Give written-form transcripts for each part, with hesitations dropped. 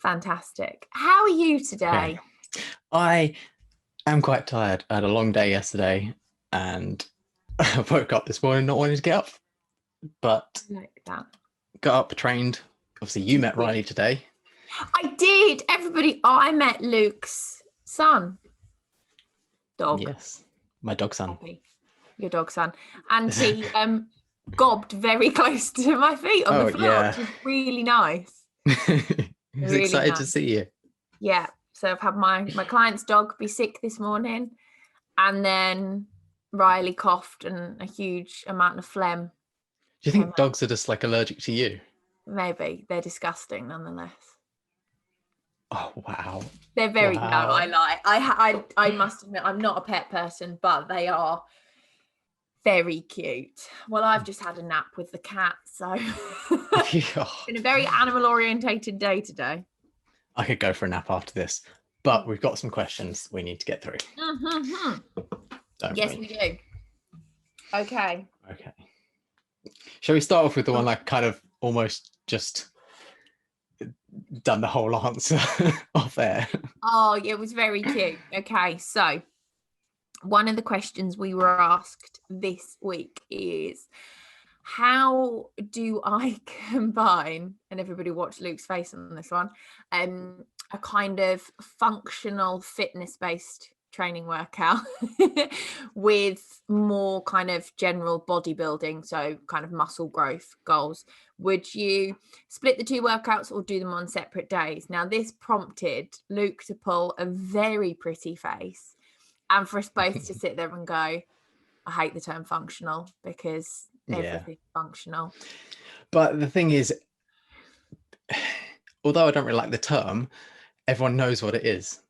Fantastic. How are you Okay. today? I am quite tired. I had a long day yesterday and I woke up this morning not wanting to get up, but Like that. got up, trained. Obviously, you met Riley today. I did. Everybody, I met Luke's son, dog, Yes, my dog son. Poppy, your dog son, and he gobbed very close to my feet on the Oh, floor, yeah. which was really nice. He's Really excited to nice. see you. Yeah. So I've had my client's dog be sick this morning, and then Riley coughed and a huge amount of phlegm Do you came think out. dogs are just like allergic to you? Maybe they're disgusting nonetheless. Oh, wow. They're very no, I Wow. lie. I must admit I'm not a pet person, but they are very cute. Well, I've just had a nap with the cat, so Oh, been a very animal orientated day today. I could go for a nap after this, but we've got some questions we need to get through, Mm-hmm. don't Yes, we? we do. Okay. Okay. Shall we start off with the one like kind of almost just done the whole answer off air? Oh, it was very cute. Okay, so one of the questions we were asked this week is how do I combine, and everybody watch Luke's face on this one, a kind of functional fitness based training workout with more kind of general bodybuilding, so kind of muscle growth goals? Would you split the two workouts or do them on separate days? Now, this prompted Luke to pull a very pretty face and for us both to sit there and go, I hate the term functional because Yeah. everything's functional. But the thing is, although I don't really like the term, everyone knows what it is.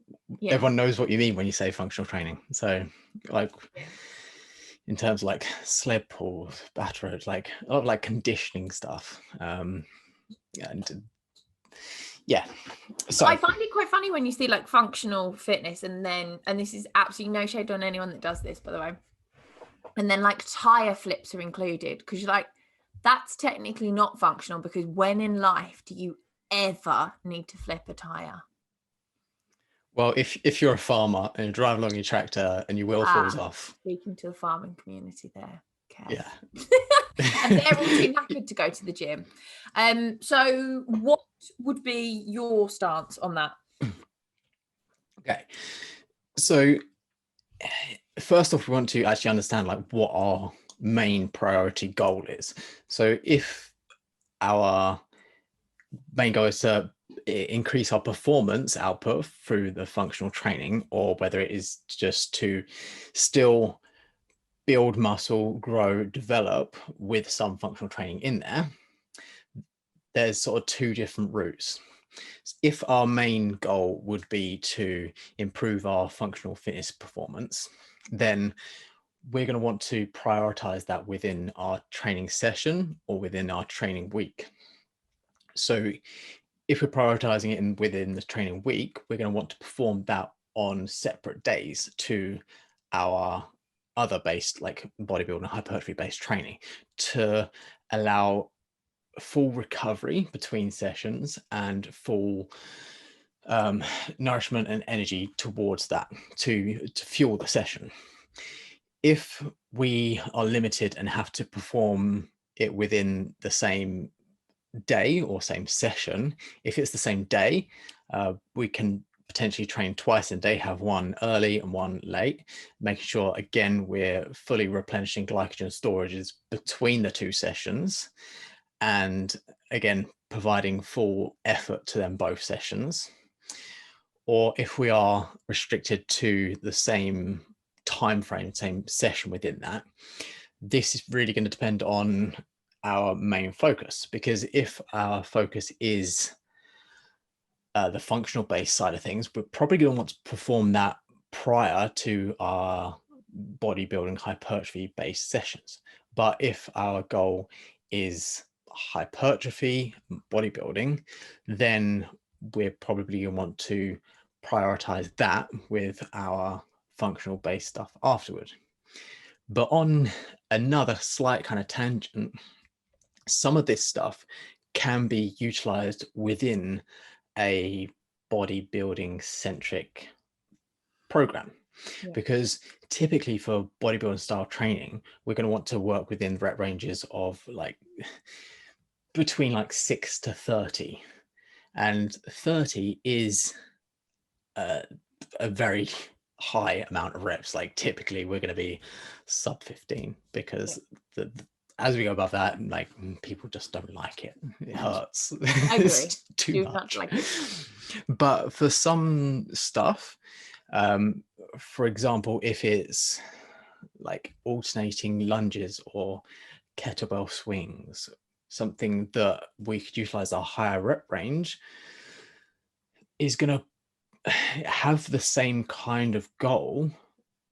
Yeah. Everyone knows what you mean when you say functional training. So, like, Yeah. in terms of like slip or batter, like a lot of like conditioning stuff. And yeah. So, I find it quite funny when you see like functional fitness and this is absolutely no shade on anyone that does this, by the way. And then like tire flips are included because you're like, that's technically not functional because when in life do you ever need to flip a tire? well, if you're a farmer and you drive along your tractor and your wheel falls off, Speaking to the farming community there. Okay. yeah. And they're all too knackered to go to the gym. So what would be your stance on that? Okay. So first off, we want to actually understand like what our main priority goal is. So if our main goal is to increase our performance output through the functional training, or whether it is just to still build muscle, grow, develop with some functional training in there, there's sort of two different routes. If our main goal would be to improve our functional fitness performance, then we're going to want to prioritize that within our training session or within our training week. So if we're prioritizing it within the training week, we're going to want to perform that on separate days to our other based like bodybuilding hypertrophy based training to allow full recovery between sessions and full nourishment and energy towards that to fuel the session. If we are limited and have to perform it within the same day or same session, if it's the same day, we can potentially train twice in a day, have one early and one late, making sure again we're fully replenishing glycogen storages between the two sessions, and again providing full effort to them both sessions. Or if we are restricted to the same time frame, same session within that, this is really going to depend on our main focus, because if our focus is the functional based side of things, we're probably going to want to perform that prior to our bodybuilding hypertrophy based sessions. But if our goal is hypertrophy bodybuilding, then we're probably going to want to prioritize that with our functional based stuff afterward. But on another slight kind of tangent, some of this stuff can be utilized within a bodybuilding centric program. Yeah. Because typically for bodybuilding style training, we're going to want to work within rep ranges of like between like 6 to 30, and 30 is a very high amount of reps. Like typically we're going to be sub 15, because as we go above that, like people just don't like it. It hurts. I agree. It's too Do much. not like it. But for some stuff, for example, if it's like alternating lunges or kettlebell swings, something that we could utilize a higher rep range, is going to have the same kind of goal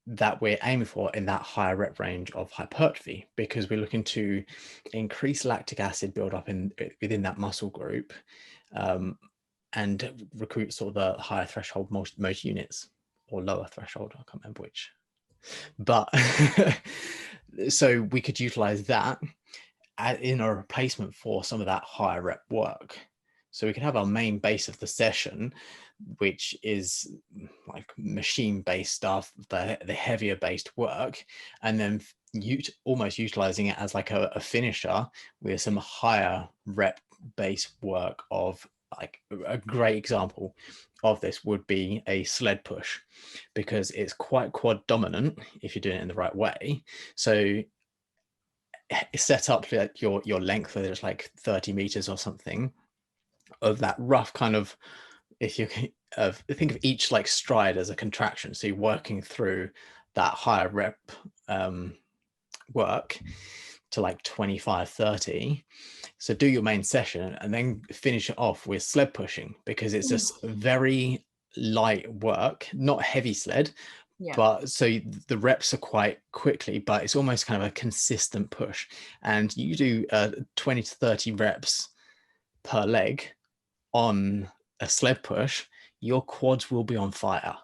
that we're aiming for in that higher rep range of hypertrophy, because we're looking to increase lactic acid buildup within that muscle group, and recruit sort of the higher threshold most units, or lower threshold, I can't remember which. But so we could utilize that in a replacement for some of that higher rep work. So we could have our main base of the session, which is like machine based stuff, the heavier based work, and then almost utilizing it as like a finisher with some higher rep based work. Of like a great example of this would be a sled push, because it's quite quad dominant if you're doing it in the right way. So set up like your length, whether it's like 30 meters or something, of that rough kind of, if you think of each like stride as a contraction, so you're working through that higher rep work to like 25, 30. So do your main session and then finish it off with sled pushing, because it's just very light work, not heavy sled, but so the reps are quite quickly, but it's almost kind of a consistent push. And you do 20 to 30 reps per leg on a sled push, your quads will be on fire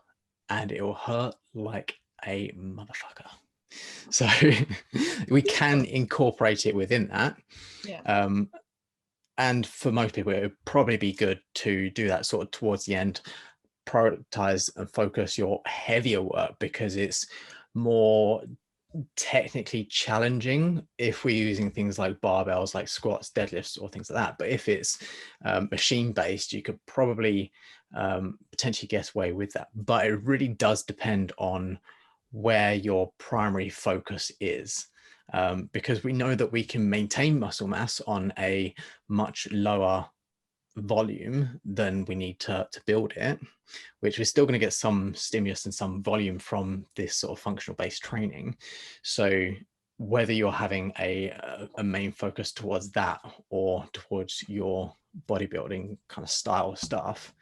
and it will hurt like a motherfucker. So we can incorporate it within that. And for most people, it would probably be good to do that sort of towards the end, prioritize and focus your heavier work, because it's more technically challenging if we're using things like barbells, like squats, deadlifts, or things like that. But if it's machine based, you could probably potentially get away with that. But it really does depend on where your primary focus is, because we know that we can maintain muscle mass on a much lower volume than we need to build it, which we're still going to get some stimulus and some volume from this sort of functional based training. So whether you're having a main focus towards that or towards your bodybuilding kind of style stuff,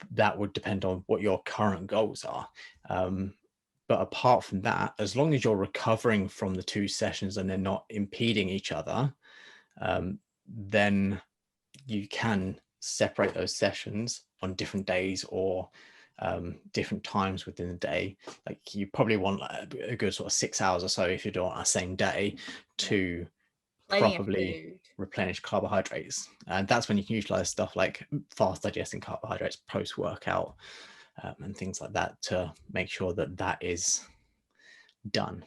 that would depend on what your current goals are. But apart from that, as long as you're recovering from the two sessions and they're not impeding each other, then you can separate those sessions on different days or different times within the day. Like you probably want a good sort of 6 hours or so if you're doing on the same day to properly replenish carbohydrates. And that's when you can utilize stuff like fast digesting carbohydrates post workout, and things like that, to make sure that that is done.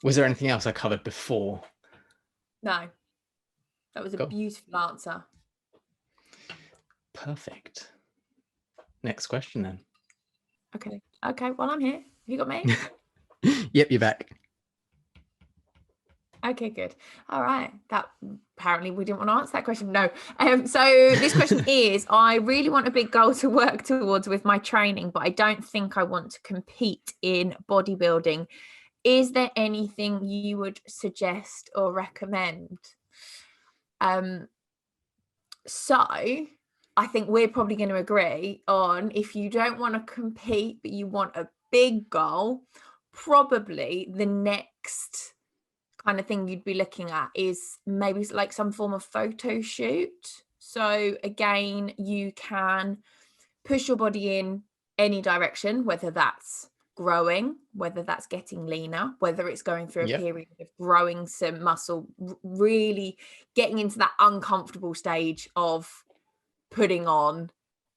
Was there anything else I covered before? No, that was a beautiful answer. Perfect. Next question then. Okay, well, I'm here. Have you got me? Yep, you're back. Okay, good. All right. That apparently we didn't want to answer that question. No. So this question is, I really want a big goal to work towards with my training, but I don't think I want to compete in bodybuilding. Is there anything you would suggest or recommend? So I think we're probably going to agree on, if you don't want to compete, but you want a big goal, probably the next kind of thing you'd be looking at is maybe like some form of photo shoot. So again, you can push your body in any direction, whether that's growing, whether that's getting leaner, whether it's going through a Yep. period of growing some muscle, really getting into that uncomfortable stage of putting on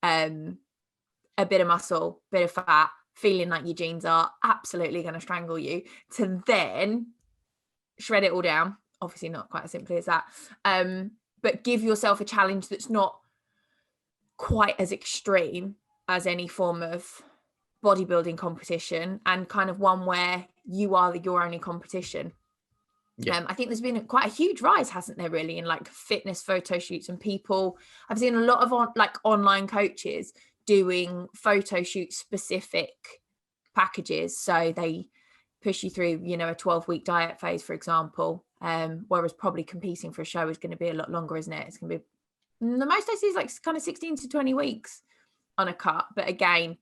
a bit of muscle, bit of fat, feeling like your jeans are absolutely going to strangle you, to then shred it all down. Obviously not quite as simply as that, but give yourself a challenge that's not quite as extreme as any form of bodybuilding competition, and kind of one where you are your only competition. Yeah. I think there's been quite a huge rise, hasn't there, really, in like fitness photo shoots, and people, I've seen a lot of online coaches doing photo shoot specific packages. So they push you through, you know, a 12-week diet phase, for example, whereas probably competing for a show is going to be a lot longer, isn't it? It's going to be, the most I see is like kind of 16 to 20 weeks on a cut. But again,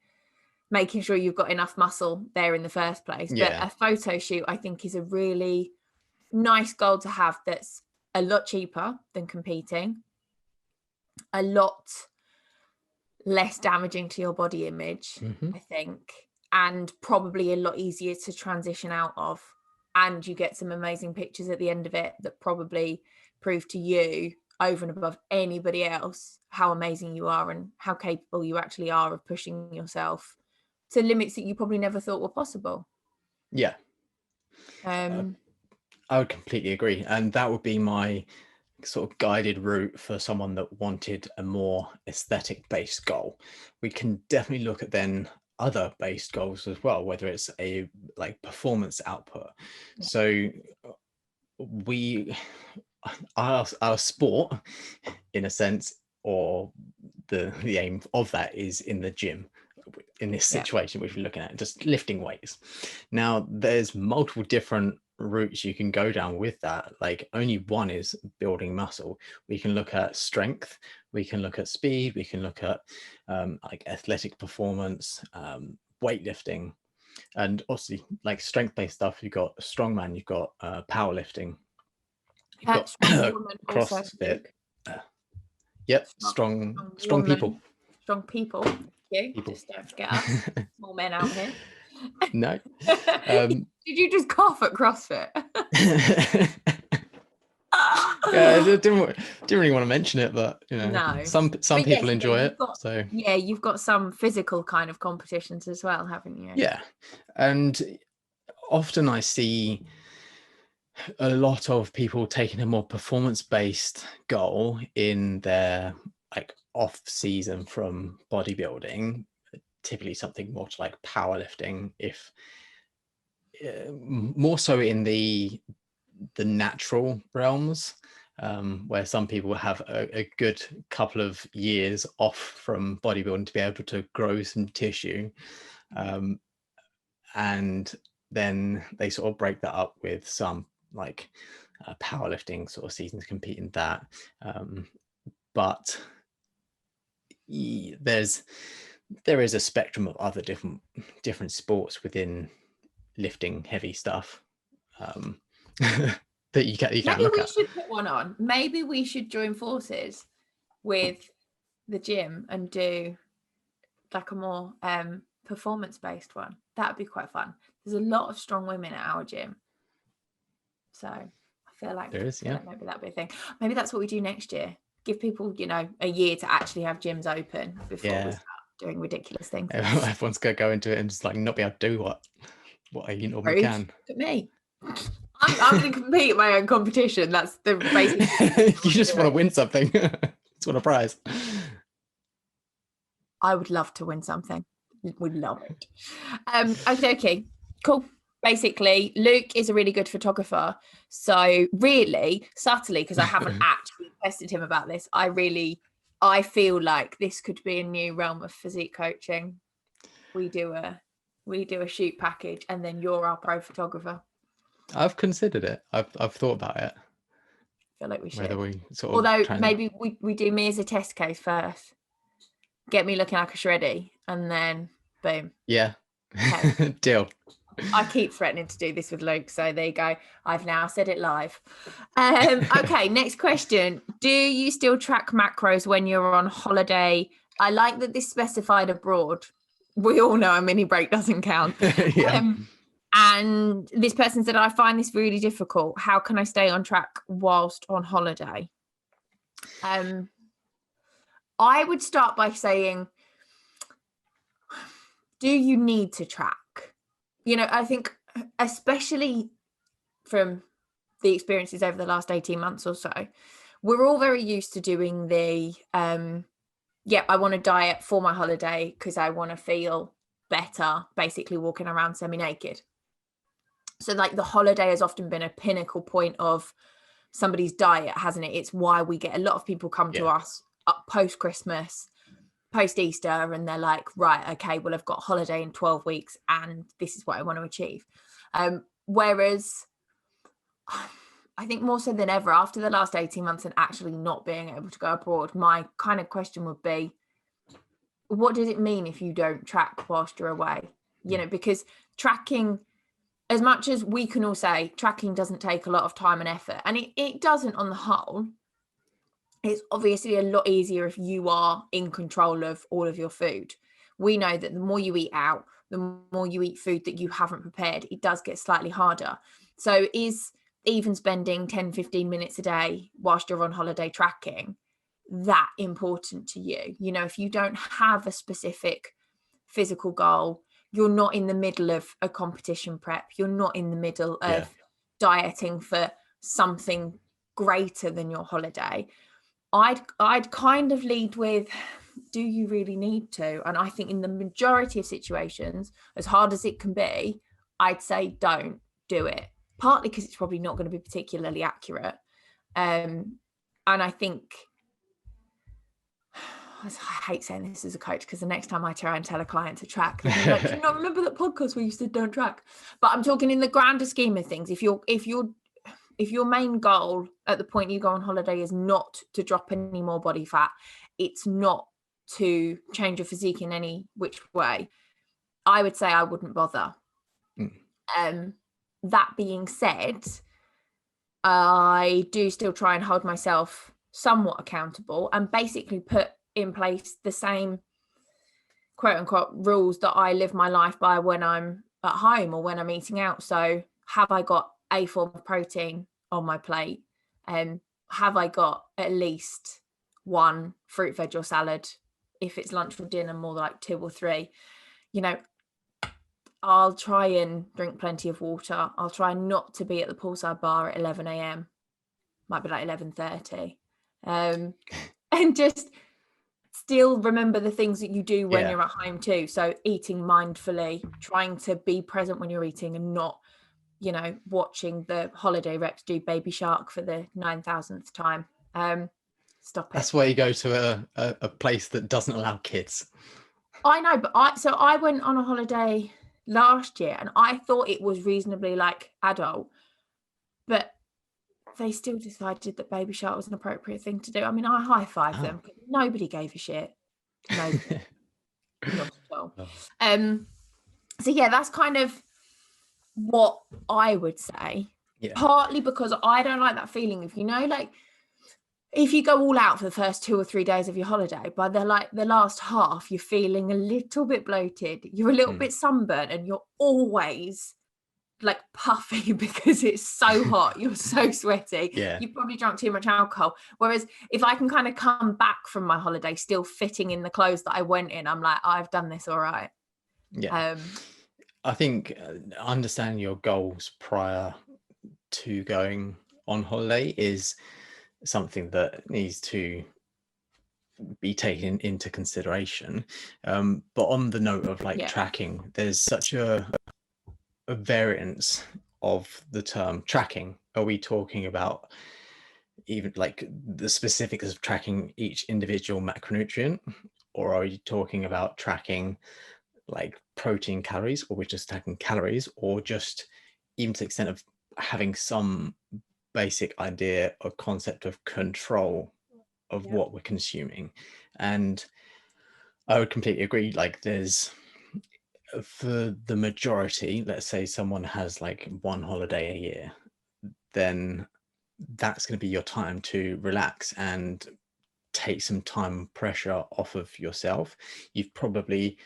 making sure you've got enough muscle there in the first place. Yeah. But a photo shoot, I think, is a really nice goal to have, that's a lot cheaper than competing, a lot less damaging to your body image, I think, and probably a lot easier to transition out of. And you get some amazing pictures at the end of it that probably prove to you, over and above anybody else, how amazing you are and how capable you actually are of pushing yourself to limits that you probably never thought were possible. Yeah. I would completely agree. And that would be my sort of guided route for someone that wanted a more aesthetic based goal. We can definitely look at then other based goals as well, whether it's a like performance output. Yeah. So our sport, in a sense, or the aim of that is in the gym. In this situation, which we're looking at, just lifting weights. Now, there's multiple different routes you can go down with that. Like, only one is building muscle. We can look at strength, we can look at speed, we can look at like athletic performance, weightlifting, and obviously like strength-based stuff. You've got strongman, you've got powerlifting, you've got CrossFit. Yep, strong people. Strong people. Just don't forget us small men out here. No. Did you just cough at CrossFit? Yeah, I didn't really want to mention it, but you know, no. Some people enjoy it. So yeah, you've got some physical kind of competitions as well, haven't you? Yeah, and often I see a lot of people taking a more performance-based goal in their like off season from bodybuilding, typically something more to like powerlifting, if more so in the natural realms, where some people have a good couple of years off from bodybuilding to be able to grow some tissue, and then they sort of break that up with some like powerlifting sort of seasons, compete in that, but there is a spectrum of other different sports within lifting heavy stuff that you can Maybe look we at. should put one on. Maybe we should join forces with the gym and do like a more performance-based one. That would be quite fun. There's a lot of strong women at our gym, so I feel like there is, yeah. Like maybe that'd be a thing. Maybe that's what we do next year. Give people, you know, a year to actually have gyms open before we start doing ridiculous things. Everyone's gonna go into it and just like not be able to do what you normally can. Look at me. I'm going to compete in my own competition. That's the basic. You just want to win something. Just want a prize. I would love to win something. We'd love it. Okay, cool. Basically, Luke is a really good photographer. So really, subtly, because I haven't actually tested him about this, I feel like this could be a new realm of physique coaching. We do a shoot package, and then you're our pro photographer. I've considered it. I've thought about it. I feel like we should. Whether we sort of. Although maybe we do me as a test case first. Get me looking like a shreddy, and then boom. Yeah. Okay. Deal. I keep threatening to do this with Luke, so there you go. I've now said it live. Okay, next question. Do you still track macros when you're on holiday? I like that this specified abroad. we all know a mini break doesn't count. Yeah. And this person said, I find this really difficult. How can I stay on track whilst on holiday? I would start by saying, do you need to track? You know, I think especially from the experiences over the last 18 months or so, we're all very used to doing the, I want to diet for my holiday because I want to feel better, basically walking around semi-naked. So like the holiday has often been a pinnacle point of somebody's diet, hasn't it? It's why we get a lot of people come to us post-Christmas, post-Easter, and they're like, right, okay, well, I've got a holiday in 12 weeks and this is what I want to achieve. Whereas I think more so than ever, after the last 18 months and actually not being able to go abroad, my kind of question would be, what does it mean if you don't track whilst you're away? You know, because tracking, as much as we can all say tracking doesn't take a lot of time and effort, and it doesn't on the whole, it's obviously a lot easier if you are in control of all of your food. We know that the more you eat out, the more you eat food that you haven't prepared, it does get slightly harder. So is even spending 10-15 minutes a day whilst you're on holiday tracking that important to you? You know, if you don't have a specific physical goal, you're not in the middle of a competition prep, you're not in the middle of dieting for something greater than your holiday, I'd kind of lead with, do you really need to? And I think in the majority of situations, as hard as it can be, I'd say don't do it. Partly because it's probably not going to be particularly accurate. And I think, I hate saying this as a coach, because the next time I try and tell a client to track, they'll be like, do you not remember that podcast where you said don't track? But I'm talking in the grander scheme of things. If your main goal at the point you go on holiday is not to drop any more body fat, it's not to change your physique in any which way, I would say I wouldn't bother. That being said, I do still try and hold myself somewhat accountable and basically put in place the same quote unquote rules that I live my life by when I'm at home or when I'm eating out. So have I got a form of protein on my plate? Have I got at least one fruit, veg or salad? If it's lunch or dinner, more like 2 or 3. You know, I'll try and drink plenty of water. I'll try not to be at the poolside bar at 11 a.m. Might be like 11:30. And just still remember the things that you do when you're at home too. So eating mindfully, trying to be present when you're eating and not, you know, watching the holiday reps do Baby Shark for the 9,000th time. Stop it. That's why you go to a place that doesn't allow kids. I know, but I went on a holiday last year and I thought it was reasonably like adult, but they still decided that Baby Shark was an appropriate thing to do. I mean, I high-fived them. Nobody gave a shit. Nobody. Not at all. So yeah, that's kind of what I would say. Partly because I don't like that feeling of, you know, like if you go all out for the first 2 or 3 days of your holiday, by the last half, you're feeling a little bit bloated, you're a little bit sunburnt, and you're always like puffy because it's so hot, you're so sweaty, you've probably drunk too much alcohol. Whereas if I can kind of come back from my holiday still fitting in the clothes that I went in, I'm like, I've done this all right. I think understanding your goals prior to going on holiday is something that needs to be taken into consideration. But on the note of tracking, there's such a variance of the term tracking. Are we talking about even like the specifics of tracking each individual macronutrient, or are you talking about tracking like protein, calories, or we're just tracking calories, or just even to the extent of having some basic idea or concept of control of what we're consuming? And I would completely agree, like there's, for the majority, let's say someone has like one holiday a year, then that's going to be your time to relax and take some time pressure off of yourself. You've probably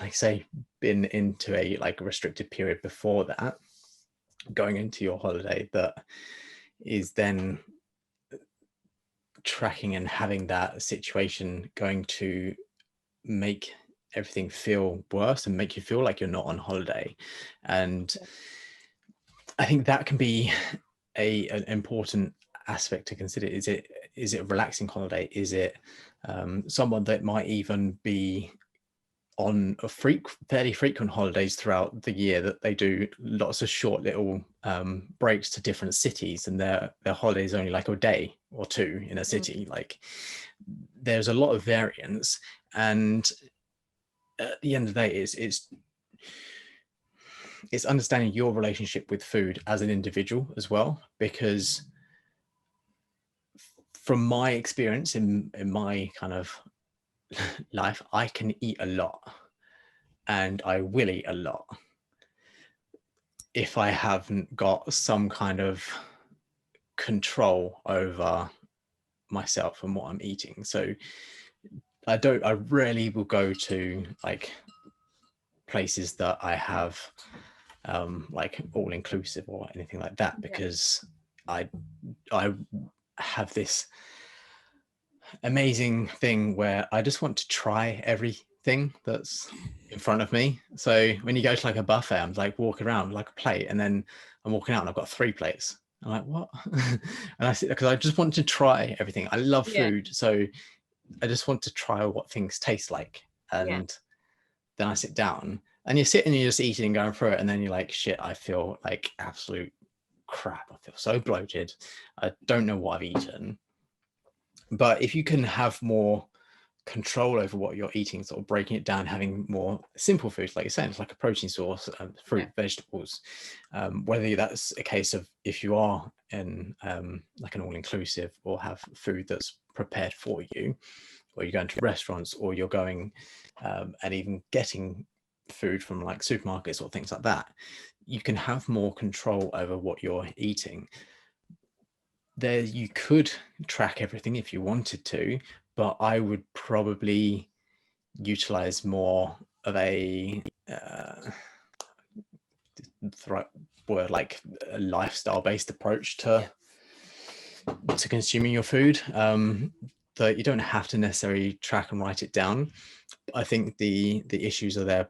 like say, been into a like restricted period before that, going into your holiday, that is then tracking and having that situation going to make everything feel worse and make you feel like you're not on holiday. And I think that can be an important aspect to consider. Is it a relaxing holiday? Is it someone that might even be on a fairly frequent holidays throughout the year, that they do lots of short little breaks to different cities, and their holiday is only like a day or two in a city? Like, there's a lot of variance, and at the end of the day, it's understanding your relationship with food as an individual as well. Because from my experience in my kind of life, I can eat a lot, and I will eat a lot if I haven't got some kind of control over myself and what I'm eating. So I rarely will go to like places that I have like all inclusive or anything like that, because I have this amazing thing where I just want to try everything that's in front of me. So when you go to like a buffet, I'm like walking around like a plate, and then I'm walking out and I've got 3 plates. I'm like, what? And I sit because I just want to try everything. I love food, so I just want to try what things taste like. And then I sit down, and you're sitting and you're just eating and going through it, and then you're like, shit, I feel like absolute crap. I feel so bloated. I don't know what I've eaten. But if you can have more control over what you're eating, sort of breaking it down, having more simple foods, like you're saying, it's like a protein source, fruit, vegetables, whether that's a case of if you are in like an all-inclusive, or have food that's prepared for you, or you're going to restaurants, or you're going and even getting food from like supermarkets or things like that, you can have more control over what you're eating. There, you could track everything if you wanted to, but I would probably utilize more of a the right word, like a lifestyle based approach to consuming your food, that you don't have to necessarily track and write it down. I think the issues are there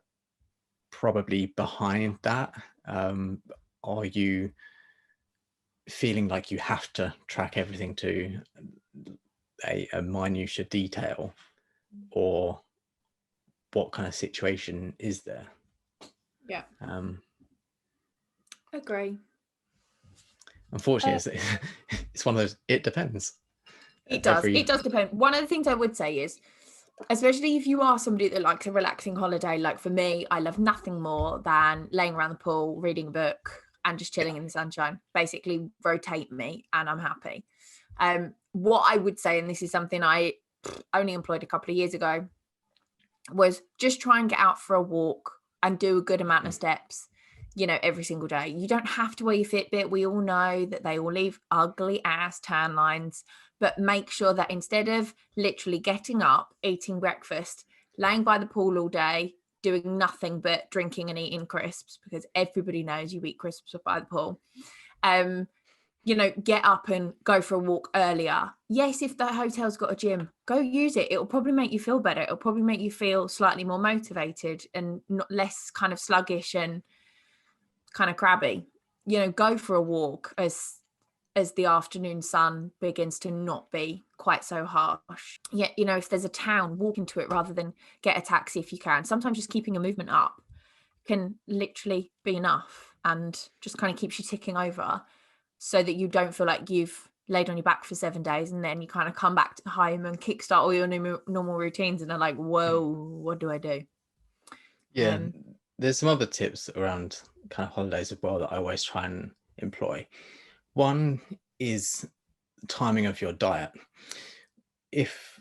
probably behind that. Are you feeling like you have to track everything to a minutiae detail, or what kind of situation is there? Agree. Unfortunately, it's one of those, it depends. It does depend. One of the things I would say is, especially if you are somebody that likes a relaxing holiday, like for me, I love nothing more than laying around the pool, reading a book, and just chilling in the sunshine. Basically rotate me and I'm happy. What I would say, and this is something I only employed a couple of years ago, was just try and get out for a walk and do a good amount of steps, every single day. You don't have to wear your Fitbit. We all know that they all leave ugly ass tan lines, but make sure that instead of literally getting up, eating breakfast, laying by the pool all day, doing nothing but drinking and eating crisps, because everybody knows you eat crisps by the pool, get up and go for a walk earlier. Yes, if the hotel's got a gym, go use it. It'll probably make you feel better. It'll probably make you feel slightly more motivated and not less kind of sluggish and kind of crabby. Go for a walk as the afternoon sun begins to not be quite so harsh. Yeah, if there's a town, walk into it rather than get a taxi if you can. Sometimes just keeping a movement up can literally be enough, and just kind of keeps you ticking over, so that you don't feel like you've laid on your back for 7 days and then you kind of come back to home and kickstart all your normal routines and are like, whoa, what do I do? Yeah, there's some other tips around kind of holidays as well that I always try and employ. One is timing of your diet. If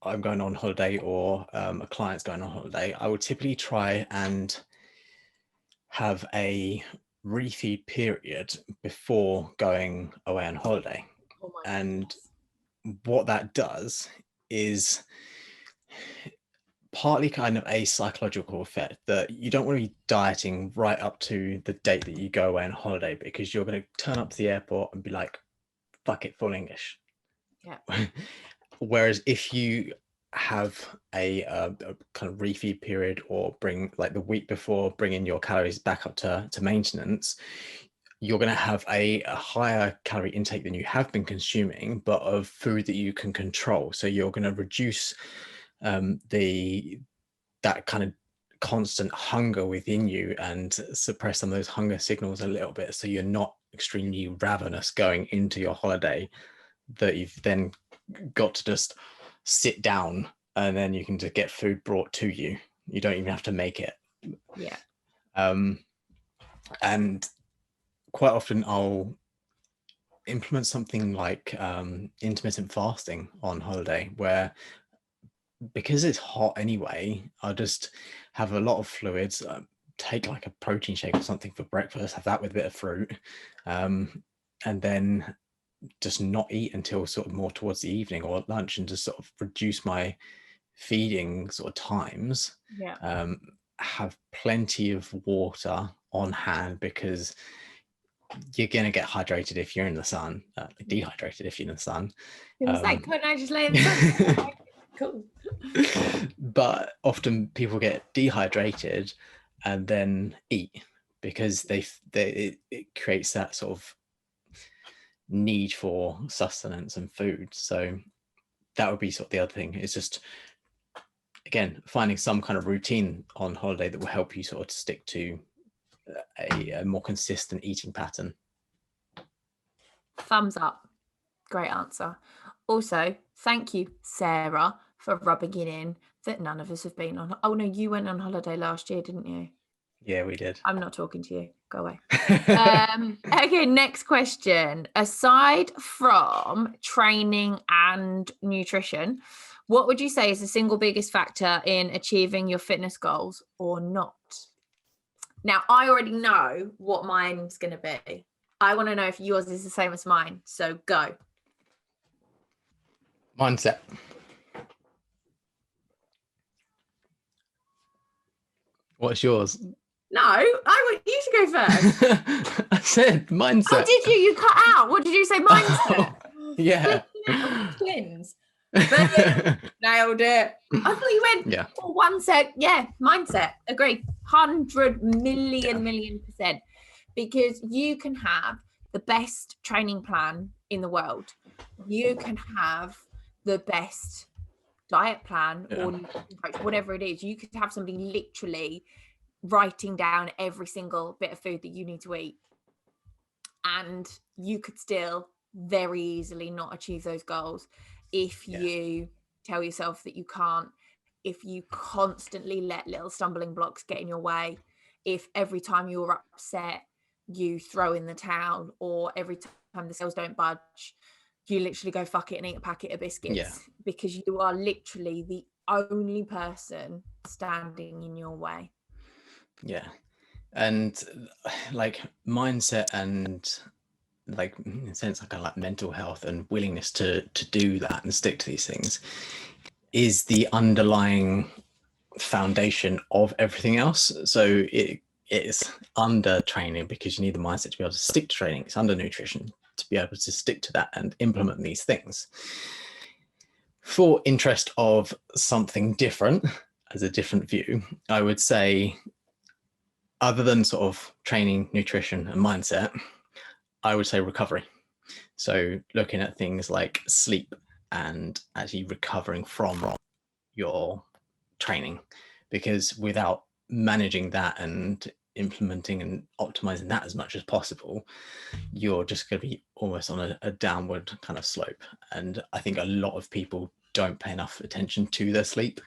I'm going on holiday, or a client's going on holiday, I would typically try and have a refeed period before going away on holiday. And what that does is partly kind of a psychological effect that you don't want to be dieting right up to the date that you go away on holiday, because you're going to turn up to the airport and be like, fuck it, full English. Yeah. Whereas if you have a kind of refeed period, or bring like the week before, bringing your calories back up to maintenance, you're going to have a higher calorie intake than you have been consuming, but of food that you can control. So you're going to reduce that kind of constant hunger within you, and suppress some of those hunger signals a little bit, so you're not extremely ravenous going into your holiday, that you've then got to just sit down and then you can just get food brought to you. You don't even have to make it. Yeah. And quite often I'll implement something like intermittent fasting on holiday, where, because it's hot anyway, I'll just have a lot of fluids, take like a protein shake or something for breakfast, have that with a bit of fruit, and then just not eat until sort of more towards the evening or at lunch, and just sort of reduce my feeding sort of times. Yeah. Have plenty of water on hand, because you're going to get hydrated if you're in the sun, dehydrated if you're in the sun. It's like, couldn't I just lay in the sun? Cool. But often people get dehydrated and then eat, because it creates that sort of need for sustenance and food. So that would be sort of the other thing, is just, again, finding some kind of routine on holiday that will help you sort of stick to a more consistent eating pattern. Thumbs up. Great answer. Also, thank you, Sarah, for rubbing it in that none of us have been on. Oh no, you went on holiday last year, didn't you? Yeah, we did. I'm not talking to you. Go away. Okay, next question. Aside from training and nutrition, what would you say is the single biggest factor in achieving your fitness goals or not? Now, I already know what mine's going to be. I want to know if yours is the same as mine. So go. Mindset. What's yours? No, I want you to go first. I said mindset. Oh, did you? You cut out. What did you say? Mindset. Yeah. Twins. Nailed it. I thought you went, yeah. Oh, one sec. Yeah, mindset. Agree. 100 million %. Because you can have the best training plan in the world. You can have the best diet plan or whatever it is. You could have somebody literally writing down every single bit of food that you need to eat. And you could still very easily not achieve those goals if you tell yourself that you can't, if you constantly let little stumbling blocks get in your way, if every time you're upset you throw in the towel, or every time the sales don't budge you literally go fuck it and eat a packet of biscuits, because you are literally the only person standing in your way. Yeah. And like mindset and like, in a sense, kind of like mental health and willingness to do that and stick to these things is the underlying foundation of everything else. So it's under training, because you need the mindset to be able to stick to training. It's under nutrition to be able to stick to that and implement these things. For interest of something different, as a different view, I would say, other than sort of training, nutrition, and mindset, I would say recovery. So looking at things like sleep and actually recovering from your training, because without managing that and implementing and optimizing that as much as possible, you're just going to be almost on a downward kind of slope. And I think a lot of people don't pay enough attention to their sleep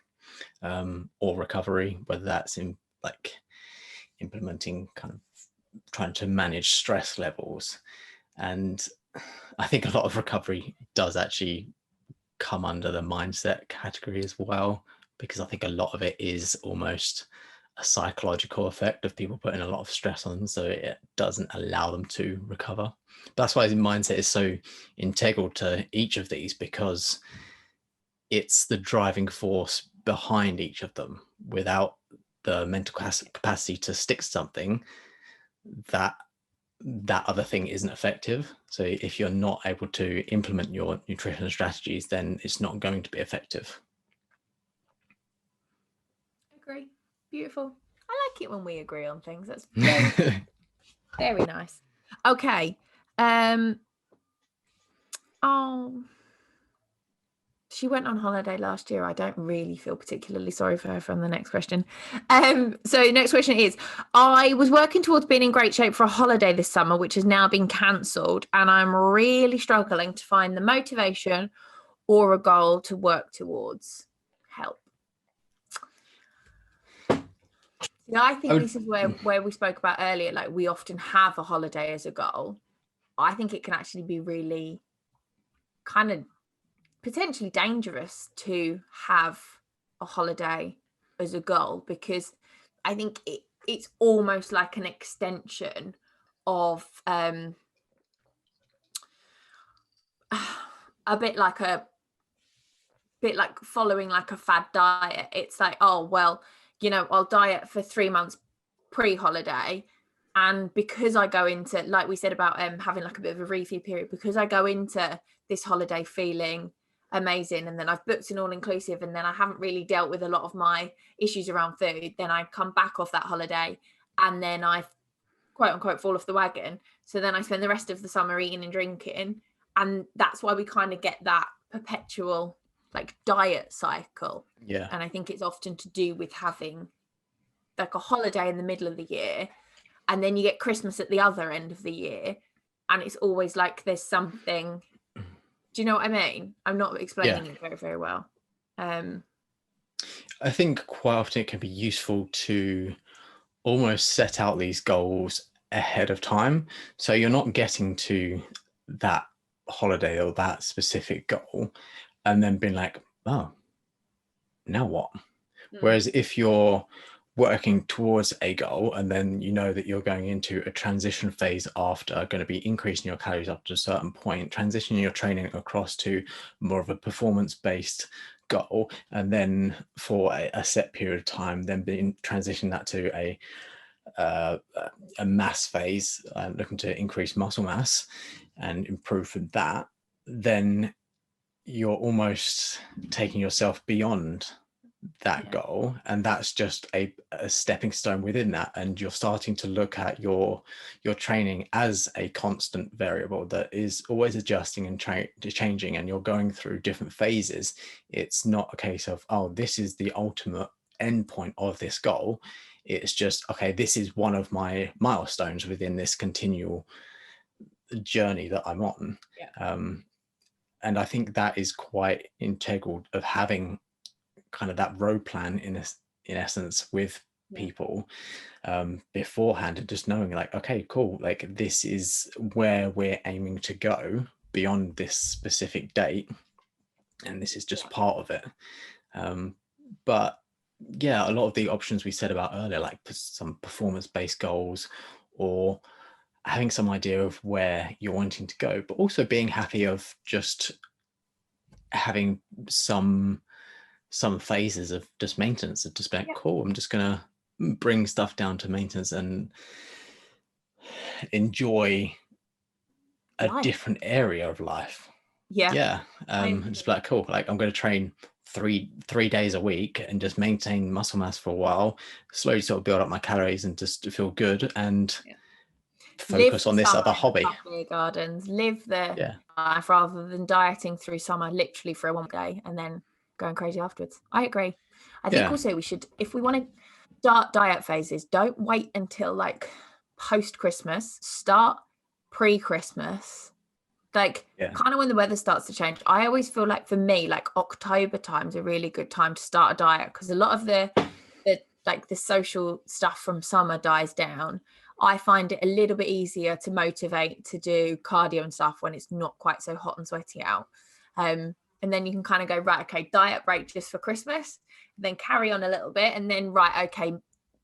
or recovery, whether that's in like implementing kind of trying to manage stress levels. And I think a lot of recovery does actually come under the mindset category as well, because I think a lot of it is almost a psychological effect of people putting a lot of stress on them, so it doesn't allow them to recover. That's why mindset is so integral to each of these, because it's the driving force behind each of them without the mental capacity to stick to something, that other thing isn't effective. So if you're not able to implement your nutrition strategies, then it's not going to be effective. Agree. Beautiful. I like it when we agree on things. That's very, very nice. Okay. Oh, she went on holiday last year. I don't really feel particularly sorry for her from the next question. So next question is, I was working towards being in great shape for a holiday this summer, which has now been cancelled, and I'm really struggling to find the motivation or a goal to work towards. Help. I think this is where we spoke about earlier, like we often have a holiday as a goal. I think it can actually be really kind of potentially dangerous to have a holiday as a goal, because I think it's almost like an extension of a bit like following like a fad diet. It's like, oh well, I'll diet for 3 months pre-holiday, and because I go into, like we said about having like a bit of a refeed period, because I go into this holiday feeling amazing, and then I've booked an all-inclusive, and then I haven't really dealt with a lot of my issues around food, then I come back off that holiday and then I quote unquote fall off the wagon. So then I spend the rest of the summer eating and drinking, and that's why we kind of get that perpetual like diet cycle. Yeah. And I think it's often to do with having like a holiday in the middle of the year, and then you get Christmas at the other end of the year, and it's always like there's something. Do you know what I mean? I'm not explaining it very, very well. I think quite often it can be useful to almost set out these goals ahead of time, so you're not getting to that holiday or that specific goal and then being like, oh, now what? Whereas if you're working towards a goal and then you know that you're going into a transition phase after, going to be increasing your calories up to a certain point, transitioning your training across to more of a performance-based goal, and then for a set period of time, then being transition that to a mass phase, looking to increase muscle mass and improve from that, then you're almost taking yourself beyond that goal, and that's just a stepping stone within that, and you're starting to look at your training as a constant variable that is always adjusting and changing, and you're going through different phases. It's not a case of, oh, this is the ultimate end point of this goal. It's just, okay, this is one of my milestones within this continual journey that I'm on. And I think that is quite integral of having kind of that road plan in essence with people beforehand, and just knowing like, okay, cool, like this is where we're aiming to go beyond this specific date, and this is just part of it. But yeah, a lot of the options we said about earlier, like some performance-based goals, or having some idea of where you're wanting to go, but also being happy of just having some phases of just maintenance, of just being cool, I'm just gonna bring stuff down to maintenance and enjoy a different area of life. Just like, cool, like I'm going to train three days a week and just maintain muscle mass for a while, slowly sort of build up my calories and just feel good, and focus on this other hobby. Gardens, live the life rather than dieting through summer literally for one day and then going crazy afterwards. I agree. I think also we should, if we want to start diet phases, don't wait until like post Christmas, start pre-Christmas, like kind of when the weather starts to change. I always feel like, for me, like October time's a really good time to start a diet, because a lot of the social stuff from summer dies down. I find it a little bit easier to motivate to do cardio and stuff when it's not quite so hot and sweaty out. And then you can kind of go, right, okay, diet break just for Christmas, then carry on a little bit, and then, right, okay,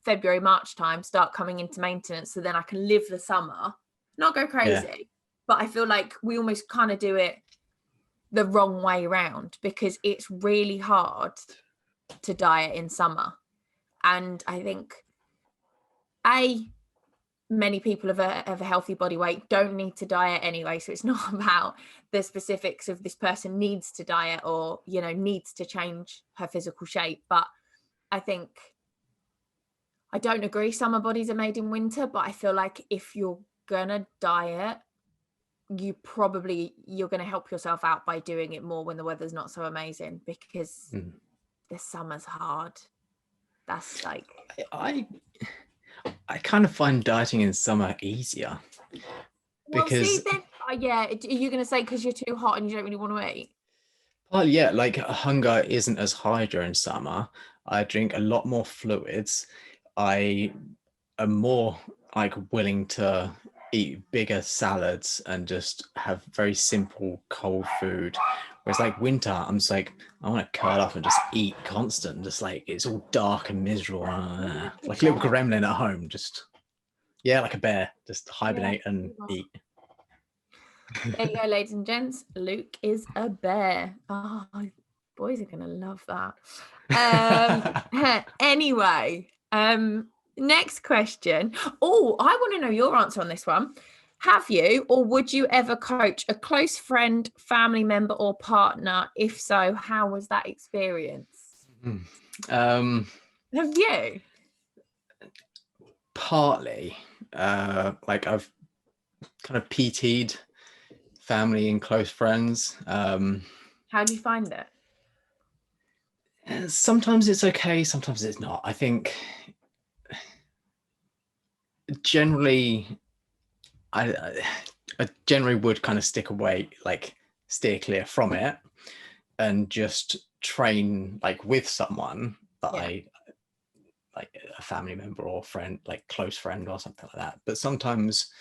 February, March time, start coming into maintenance, so then I can live the summer, not go crazy. But I feel like we almost kind of do it the wrong way around, because it's really hard to diet in summer. And I think many people of a healthy body weight don't need to diet anyway, so it's not about the specifics of this person needs to diet or, you know, needs to change her physical shape. But I think, I don't agree summer bodies are made in winter, but I feel like if you're gonna diet, you're gonna help yourself out by doing it more when the weather's not so amazing, because the summer's hard. That's like, I kind of find dieting in summer easier. well, Because see, then yeah, are you gonna say because you're too hot and you don't really want to eat? yeah, like hunger isn't as high during summer. I drink a lot more fluids. I am more like willing to eat bigger salads and just have very simple cold food. Whereas like winter, I'm just like, I want to curl up and just eat constant. Just like it's all dark and miserable. Like a little gremlin at home, just like a bear, just hibernate and eat. There you go, ladies and gents. Luke is a bear. Oh, boys are gonna love that. Anyway, next question. Oh, I want to know your answer on this one. Have you or would you ever coach a close friend, family member, or partner? If so, how was that experience? Have you? Partly. Like I've kind of PT'd family and close friends. How do you find it? Sometimes it's okay, sometimes it's not. I think generally I generally would kind of stick away, like steer clear from it and just train like with someone that I like, a family member or friend, like close friend or something like that. But sometimes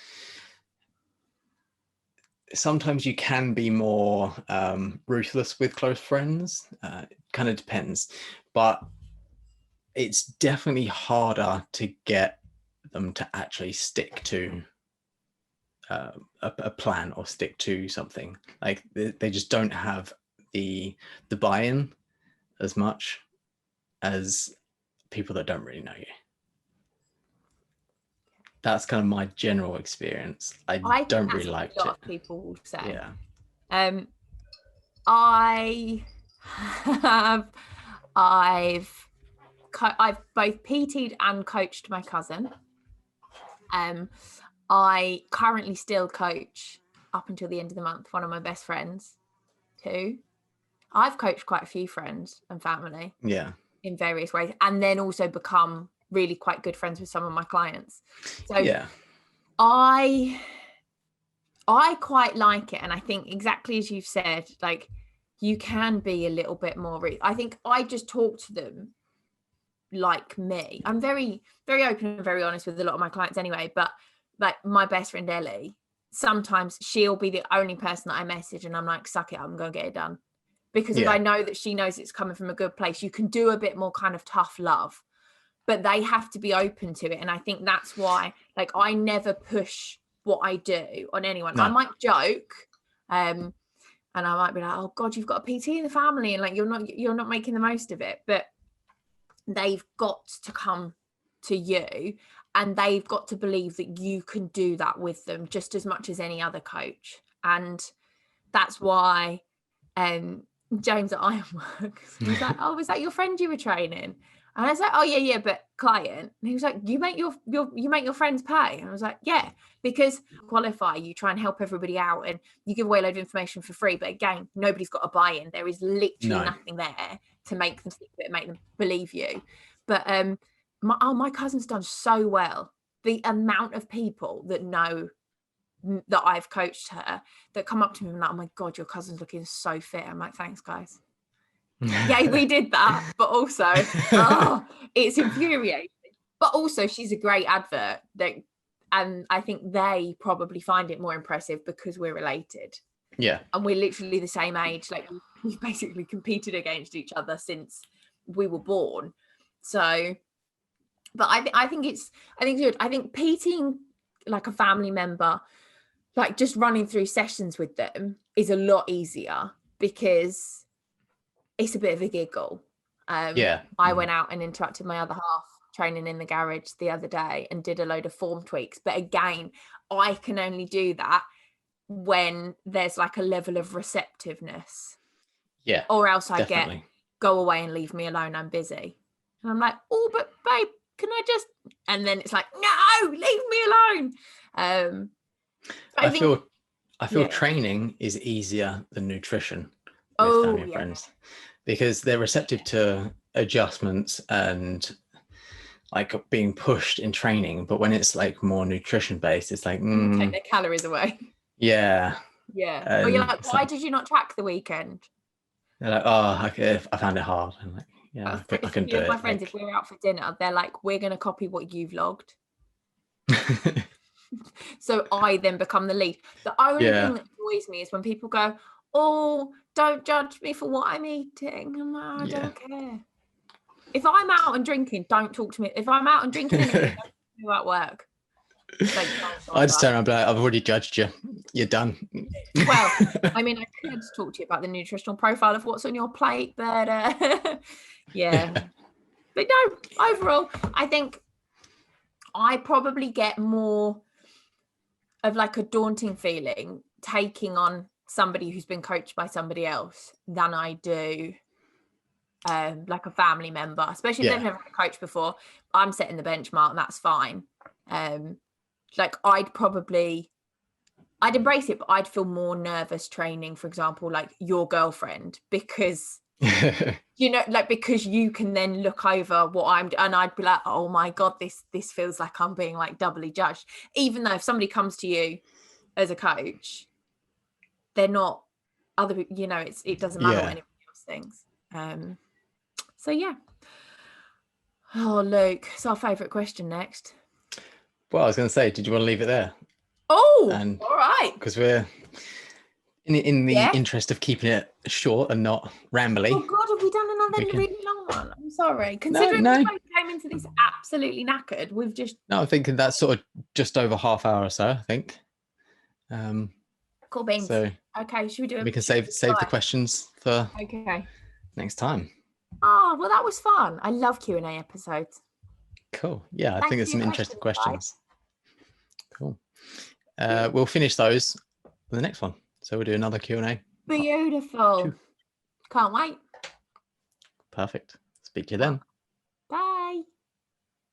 you can be more ruthless with close friends. Kind of depends, but it's definitely harder to get them to actually stick to a plan or stick to something. Like they just don't have the buy-in as much as people that don't really know you. That's kind of my general experience. I don't really like it. A lot of people will say. Yeah. I've both PT'd and coached my cousin. I currently still coach up until the end of the month one of my best friends too. I've coached quite a few friends and family in various ways, and then also become really quite good friends with some of my clients. So I quite like it, and I think exactly as you've said, like you can be a little bit more I think I just talk to them like me. I'm very, very open and very honest with a lot of my clients anyway, but like my best friend Ellie, sometimes she'll be the only person that I message and I'm like, suck it up, I'm gonna get it done. Because if I know that she knows it's coming from a good place, you can do a bit more kind of tough love, but they have to be open to it. And I think that's why, like, I never push what I do on anyone. No. I might joke, and I might be like, oh God, you've got a PT in the family, and like you're not making the most of it. But they've got to come to you and they've got to believe that you can do that with them just as much as any other coach. And that's why James at Ironworks was like, oh, was that your friend you were training? And I was like, oh yeah, but client. And he was like, you make your friends pay. And I was like, yeah, because qualify, you try and help everybody out and you give away a load of information for free. But again, nobody's got a buy-in. There is literally nothing there to make them stick with it, make them believe you. But my cousin's done so well. The amount of people that know that I've coached her that come up to me and like, oh my God, your cousin's looking so fit. I'm like, thanks guys. Yeah, we did that, but also it's infuriating. But also she's a great advert and I think they probably find it more impressive because we're related. Yeah. And we're literally the same age. Like we've basically competed against each other since we were born. So, but I think it's good. I think PTing like a family member, like just running through sessions with them is a lot easier because it's a bit of a giggle. I went out and interrupted my other half training in the garage the other day and did a load of form tweaks. But again, I can only do that when there's like a level of receptiveness. Yeah. Or else I definitely. get, go away and leave me alone, I'm busy. And I'm like, oh, but babe, can I just, and then it's like, no, leave me alone. I feel training is easier than nutrition with family and friends, because they're receptive to adjustments and like being pushed in training. But when it's like more nutrition based, it's like take their calories away. Yeah. Or you're like, why did you not track the weekend? They're like, oh, I found it hard. I'm like, yeah, I can do it. My friends, if we're out for dinner, they're like, we're going to copy what you've logged. So I then become the lead. The only thing that annoys me is when people go, oh, don't judge me for what I'm eating. I'm like, I don't care. If I'm out and drinking, don't talk to me. If I'm out and drinking, don't talk to me about work. Like, I just turn around and be like, I've already judged you. You're done. Well, I mean, I could talk to you about the nutritional profile of what's on your plate, but yeah. But no, overall, I think I probably get more of like a daunting feeling taking on somebody who's been coached by somebody else than I do like a family member, especially if they've never had a coach before. I'm setting the benchmark and that's fine. Like I'd embrace it, but I'd feel more nervous training, for example, like your girlfriend, because you know, like, because you can then look over what I'm, and I'd be like, oh my God, this feels like I'm being like doubly judged. Even though if somebody comes to you as a coach, they're not other, you know, it doesn't matter what anybody else thinks. So yeah. Oh, Luke, it's our favourite question next. Well, I was going to say, did you want to leave it there? Oh, all right. Because we're in the interest of keeping it short and not rambly. Oh God, have we done another really long one? I'm sorry. Considering we both came into this absolutely knackered, we've just. No, I'm thinking that's sort of just over half hour or so, I think. Cool beans. So okay, should we do it? We can save the questions for next time. Oh, well, that was fun. I love Q&A episodes. Cool. Yeah, I think there's some interesting questions. Cool. We'll finish those for the next one. So we'll do another Q&A. Beautiful. Can't wait. Perfect. Speak to you then.